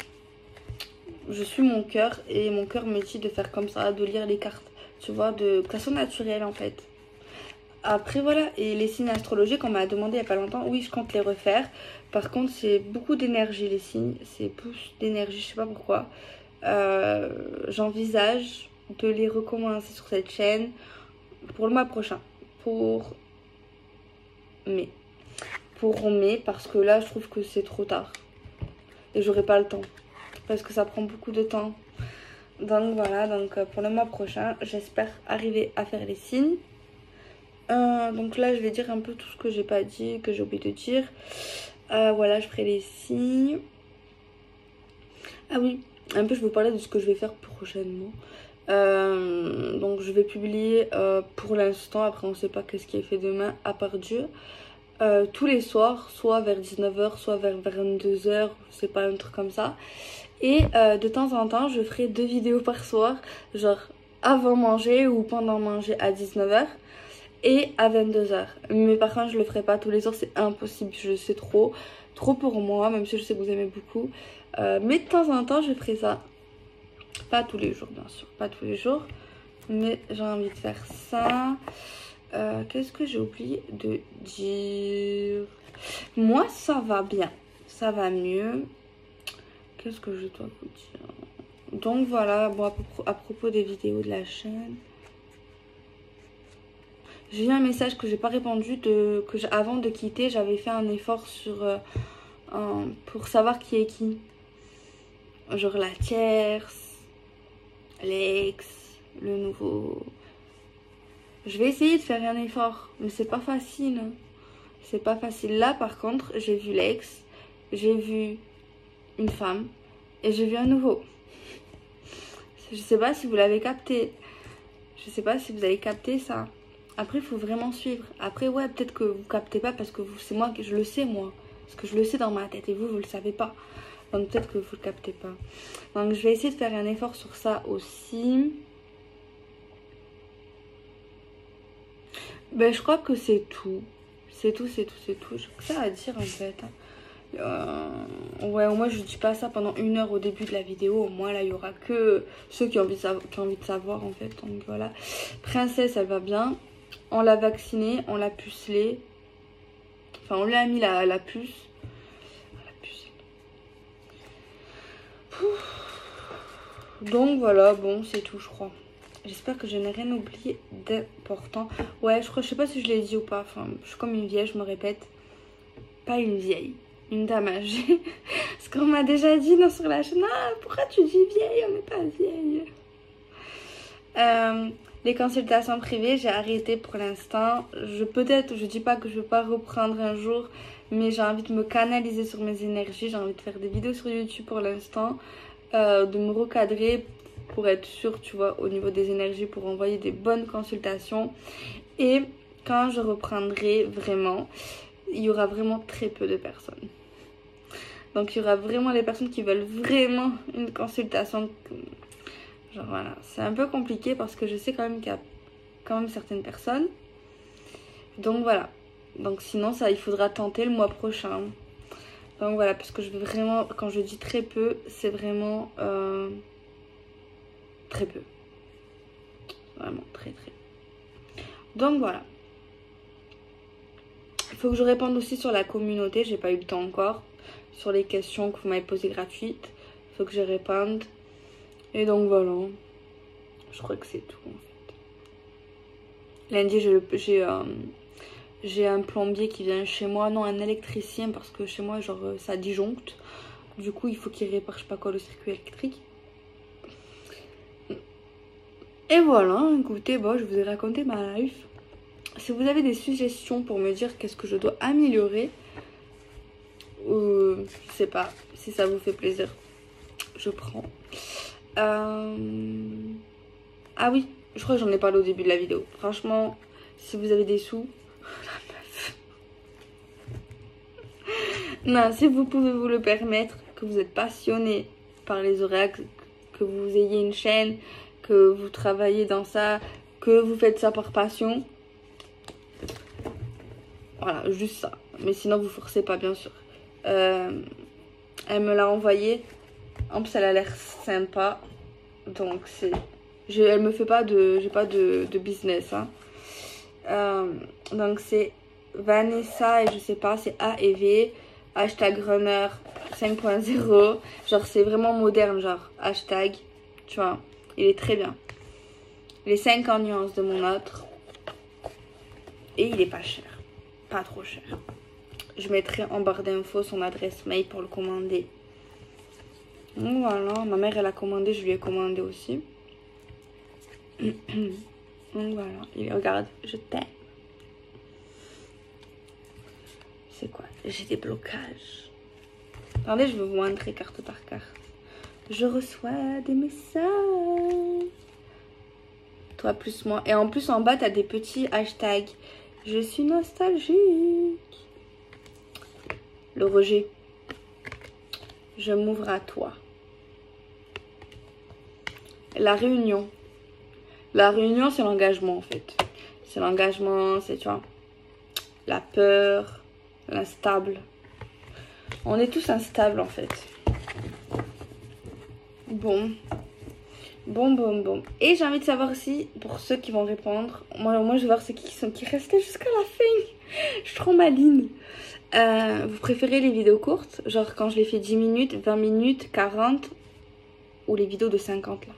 Je suis mon cœur et mon cœur me dit de faire comme ça, de lire les cartes, tu vois, de façon naturelle en fait. Après voilà, et les signes astrologiques, on m'a demandé il n'y a pas longtemps, oui je compte les refaire. Par contre c'est beaucoup d'énergie les signes, c'est plus d'énergie, je sais pas pourquoi. J'envisage de les recommencer sur cette chaîne pour le mois prochain, pour mai. Pour mai, parce que là je trouve que c'est trop tard. Et j'aurai pas le temps, parce que ça prend beaucoup de temps. Donc voilà, donc pour le mois prochain, j'espère arriver à faire les signes. Donc là je vais dire un peu tout ce que j'ai pas dit, que j'ai oublié de dire. Voilà, je ferai les signes. Ah oui, un peu je vais vous parler de ce que je vais faire prochainement. Donc je vais publier pour l'instant, après on sait pas qu'est-ce qui est fait demain à part Dieu. Tous les soirs, soit vers 19h, soit vers 22h, c'est pas un truc comme ça. Et de temps en temps, je ferai 2 vidéos par soir, genre avant manger ou pendant manger à 19h. Et à 22h. Mais par contre, je le ferai pas tous les jours, c'est impossible. Je sais trop pour moi, même si je sais que vous aimez beaucoup. Mais de temps en temps, je ferai ça. Pas tous les jours, bien sûr, pas tous les jours. Mais j'ai envie de faire ça. Qu'est-ce que j'ai oublié de dire? Moi, ça va bien. Ça va mieux. Qu'est-ce que je dois vous dire? Donc voilà, bon, à propos des vidéos de la chaîne. J'ai eu un message que j'ai pas répondu, avant de quitter, j'avais fait un effort pour savoir qui est qui. Genre la tierce, l'ex, le nouveau. Je vais essayer de faire un effort, mais c'est pas facile. C'est pas facile. Là, par contre, j'ai vu l'ex, j'ai vu une femme et j'ai vu un nouveau. Je sais pas si vous l'avez capté. Je sais pas si vous avez capté ça. Après, il faut vraiment suivre. Après, ouais, peut-être que vous captez pas parce que c'est moi que je le sais, moi. Parce que je le sais dans ma tête et vous le savez pas. Donc peut-être que vous le captez pas. Donc je vais essayer de faire un effort sur ça aussi. Ben, je crois que c'est tout. C'est tout. J'ai que ça à dire en fait. Ouais, au moins je dis pas ça pendant 1 heure au début de la vidéo. Au moins là, il y aura que ceux qui ont envie de savoir en fait. Donc voilà. Princesse, elle va bien. On l'a vaccinée, on l'a pucelée. Enfin, on lui a mis la puce. Donc voilà, bon, c'est tout, je crois. J'espère que je n'ai rien oublié d'important. Ouais, je sais pas si je l'ai dit ou pas. Enfin, je suis comme une vieille, je me répète. Pas une vieille, une dame âgée. Parce qu'on m'a déjà dit non, sur la chaîne, ah, pourquoi tu dis vieille, on n'est pas vieille. Les consultations privées, j'ai arrêté pour l'instant. Je dis pas que je vais pas reprendre un jour, mais j'ai envie de me canaliser sur mes énergies. J'ai envie de faire des vidéos sur YouTube pour l'instant, de me recadrer pour être sûre, tu vois, au niveau des énergies, pour envoyer des bonnes consultations. Et quand je reprendrai vraiment, il y aura vraiment très peu de personnes. Donc il y aura vraiment les personnes qui veulent vraiment une consultation. Genre voilà, c'est un peu compliqué parce que je sais quand même qu'il y a quand même certaines personnes. Donc voilà. Donc sinon ça, il faudra tenter le mois prochain. Donc voilà, parce que je vais vraiment, quand je dis très peu, c'est vraiment très peu. Vraiment très. Donc voilà. Il faut que je réponde aussi sur la communauté, j'ai pas eu le temps encore. Sur les questions que vous m'avez posées gratuites. Il faut que je réponde. Et donc voilà. Je crois que c'est tout en fait. Lundi, j'ai un plombier qui vient chez moi. Non, un électricien parce que chez moi, genre, ça disjoncte. Du coup, il faut qu'il répare, je sais pas quoi, le circuit électrique. Et voilà, écoutez, bon, je vous ai raconté ma life. Si vous avez des suggestions pour me dire qu'est-ce que je dois améliorer, je sais pas, si ça vous fait plaisir, je prends. Ah oui, je crois que j'en ai parlé au début de la vidéo. Franchement, si vous avez des sous, non, si vous pouvez vous le permettre, que vous êtes passionné par les oracles, que vous ayez une chaîne, que vous travaillez dans ça, que vous faites ça par passion. Voilà, juste ça. Mais sinon, vous forcez pas, bien sûr. Elle me l'a envoyé. En plus, elle a l'air sympa. Donc, elle me fait pas de... J'ai pas de business. Hein. Donc, c'est Vanessa et je sais pas, c'est A et V. Hashtag runner 5.0. Genre, c'est vraiment moderne, genre, hashtag. Tu vois, il est très bien. Les 50 nuances de mon autre. Et il est pas cher. Pas trop cher. Je mettrai en barre d'infos son adresse mail pour le commander. Donc voilà, ma mère elle a commandé, je lui ai commandé aussi. Donc voilà, et regarde, je t'aime. C'est quoi? J'ai des blocages. Attendez, je vais vous montrer carte par carte. Je reçois des messages. Toi plus moi. Et en plus en bas, t'as des petits hashtags. Je suis nostalgique. Le rejet. Je m'ouvre à toi. La réunion. La réunion, c'est l'engagement en fait. C'est l'engagement, c'est, tu vois, la peur, l'instable. On est tous instables en fait. Bon. Et j'ai envie de savoir aussi, pour ceux qui vont répondre, moi je vais voir ceux qui restaient jusqu'à la fin. Je suis trop maligne. Vous préférez les vidéos courtes, genre quand je les fais 10 minutes, 20 minutes, 40, ou les vidéos de 50 là?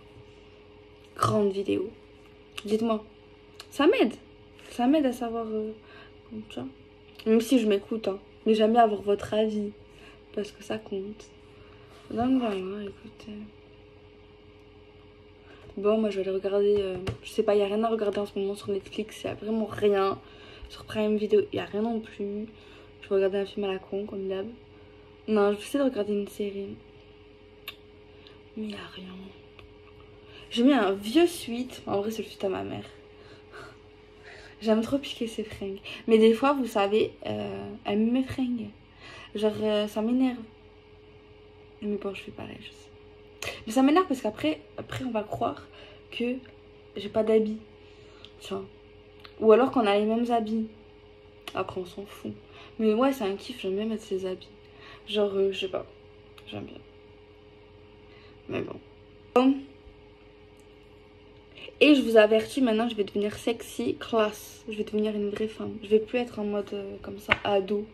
Grande vidéo. Dites-moi, ça m'aide. Ça m'aide à savoir, tu vois. Même si je m'écoute, hein. Mais j'aime bien avoir votre avis. Parce que ça compte. Donc voilà, écoutez. Bon, moi je vais aller regarder. Je sais pas, il n'y a rien à regarder en ce moment sur Netflix. Il n'y a vraiment rien. Sur Prime Video, il n'y a rien non plus. Je vais regarder un film à la con, comme d'hab. Non, je vais essayer de regarder une série. Mais il n'y a rien. J'ai mis un vieux suite. En vrai, c'est le suite à ma mère. J'aime trop piquer ses fringues. Mais des fois, vous savez, elle met mes fringues. Genre, ça m'énerve. Mais bon, je fais pareil, je sais. Mais ça m'énerve parce qu'après, on va croire que j'ai pas d'habits. Tu vois. Ou alors qu'on a les mêmes habits. Après, on s'en fout. Mais ouais, c'est un kiff, j'aime bien mettre ses habits. Genre, je sais pas. J'aime bien. Mais bon. Et je vous avertis, maintenant, je vais devenir sexy, classe. Je vais devenir une vraie femme. Je vais plus être en mode comme ça, ado.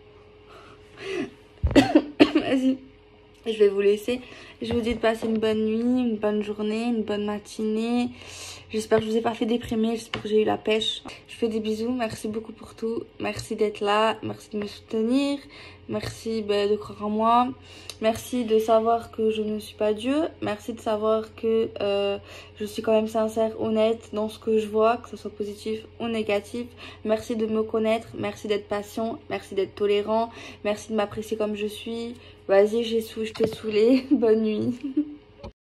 Vas-y. Je vais vous laisser. Je vous dis de passer une bonne nuit, une bonne journée, une bonne matinée. J'espère que je vous ai pas fait déprimer. J'espère que j'ai eu la pêche. Je fais des bisous. Merci beaucoup pour tout. Merci d'être là. Merci de me soutenir. Merci de croire en moi. Merci de savoir que je ne suis pas Dieu. Merci de savoir que je suis quand même sincère, honnête dans ce que je vois, que ce soit positif ou négatif. Merci de me connaître. Merci d'être patient. Merci d'être tolérant. Merci de m'apprécier comme je suis. Vas-y, je t'ai saoulé. Bonne nuit.